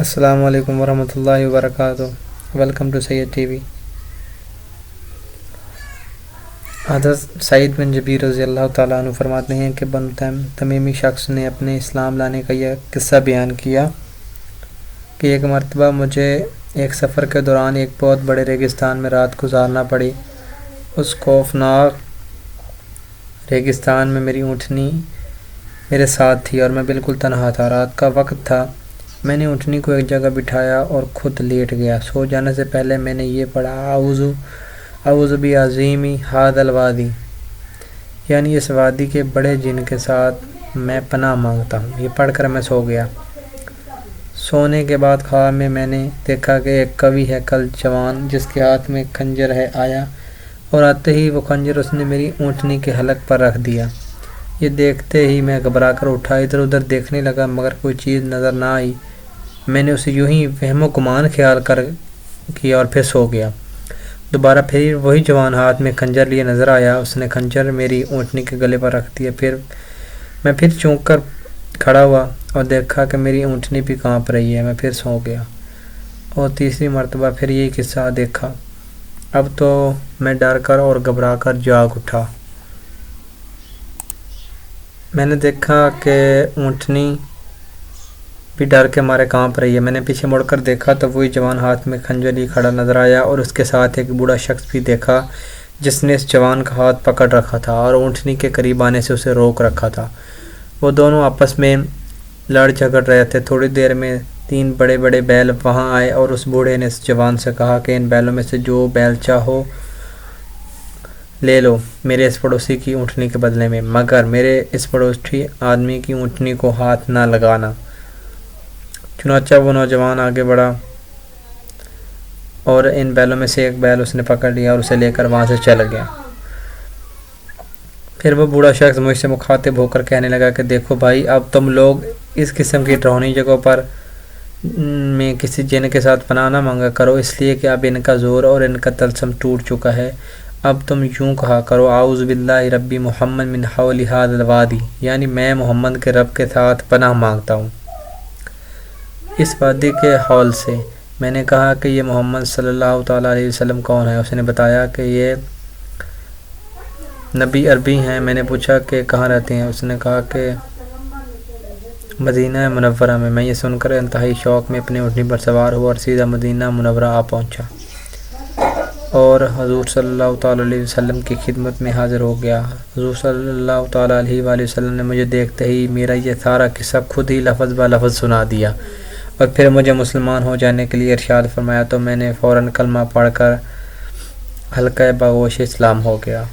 السلام علیکم ورحمۃ اللہ وبرکاتہ۔ ویلکم ٹو سید ٹی وی۔ حضرت سعید بن جبیر رضی اللہ تعالیٰ عنہ فرماتے ہیں کہ بنو تمیمی شخص نے اپنے اسلام لانے کا یہ قصہ بیان کیا کہ ایک مرتبہ مجھے ایک سفر کے دوران ایک بہت بڑے ریگستان میں رات گزارنا پڑی۔ اس خوفناک ریگستان میں میری اونٹنی میرے ساتھ تھی اور میں بالکل تنہا تھا۔ رات کا وقت تھا۔ میں نے اونٹنی کو ایک جگہ بٹھایا اور خود لیٹ گیا۔ سو جانے سے پہلے میں نے یہ پڑھا، اعوذ بعظیم ھذا الوادی، یعنی اس وادی کے بڑے جن کے ساتھ میں پناہ مانگتا ہوں۔ یہ پڑھ کر میں سو گیا۔ سونے کے بعد خواب میں نے دیکھا کہ ایک قوی ہیکل جوان جس کے ہاتھ میں خنجر ہے آیا، اور آتے ہی وہ خنجر اس نے میری اونٹنی کے حلق پر رکھ دیا۔ یہ دیکھتے ہی میں گھبرا کر اٹھا، ادھر ادھر دیکھنے لگا مگر کوئی چیز نظر نہ آئی۔ میں نے اسے یوں ہی وہم و گمان خیال کیا اور پھر سو گیا۔ دوبارہ پھر وہی جوان ہاتھ میں خنجر لیے نظر آیا۔ اس نے خنجر میری اونٹنی کے گلے پر رکھ دیا۔ میں پھر چونک کر کھڑا ہوا اور دیکھا کہ میری اونٹنی بھی کانپ رہی ہے۔ میں پھر سو گیا اور تیسری مرتبہ پھر یہی قصہ دیکھا۔ اب تو میں ڈر کر اور گھبرا کر جاگ اٹھا۔ میں نے دیکھا کہ اونٹنی بھی ڈر کے مارے کانپ رہی ہے۔ میں نے پیچھے مڑ کر دیکھا تو وہی جوان ہاتھ میں خنجر لیے کھڑا نظر آیا، اور اس کے ساتھ ایک بوڑھا شخص بھی دیکھا جس نے اس جوان کا ہاتھ پکڑ رکھا تھا اور اونٹنی کے قریب آنے سے اسے روک رکھا تھا۔ وہ دونوں آپس میں لڑ جھگڑ رہے تھے۔ تھوڑی دیر میں 3 بڑے بڑے بیل وہاں آئے، اور اس بوڑھے نے اس جوان سے کہا کہ ان بیلوں میں سے جو بیل چاہو لے لو میرے اس پڑوسی کی اونٹنی کے بدلے میں، مگر میرے اس پڑوسی آدمی کی اونٹنی کو ہاتھ نہ لگانا۔ چنانچہ وہ نوجوان آگے بڑھا اور ان بیلوں میں سے ایک بیل اس نے پکڑ لیا اور اسے لے کر وہاں سے چل گیا۔ پھر وہ بوڑھا شخص مجھ سے مخاطب ہو کر کہنے لگا کہ دیکھو بھائی، اب تم لوگ اس قسم کی ڈراؤنی جگہوں پر میں کسی جن کے ساتھ پناہ نہ مانگا کرو، اس لیے کہ اب ان کا زور اور ان کا طلسم ٹوٹ چکا ہے۔ اب تم یوں کہا کرو، اعوذ باللہ ربی محمد من حول ھذا الوادی، یعنی میں محمد کے رب کے ساتھ پناہ مانگتا ہوں اس وادی کے حول سے۔ میں نے کہا کہ یہ محمد صلی اللہ تعالیٰ علیہ وسلم کون ہے؟ اس نے بتایا کہ یہ نبی عربی ہیں۔ میں نے پوچھا کہ کہاں رہتے ہیں؟ اس نے کہا کہ مدینہ منورہ میں۔ میں یہ سن کر انتہائی شوق میں اپنی اونٹنی پر سوار ہوا اور سیدھا مدینہ منورہ آ پہنچا اور حضور صلی اللہ تعالیٰ علیہ وسلم کی خدمت میں حاضر ہو گیا۔ حضور صلی اللہ تعالیٰ علیہ وآلہ وسلم نے مجھے دیکھتے ہی میرا یہ سارا قصہ خود ہی لفظ بہ لفظ سنا دیا، اور پھر مجھے مسلمان ہو جانے کے لیے ارشاد فرمایا، تو میں نے فوراً کلمہ پڑھ کر حلقہ باگوش اسلام ہو گیا۔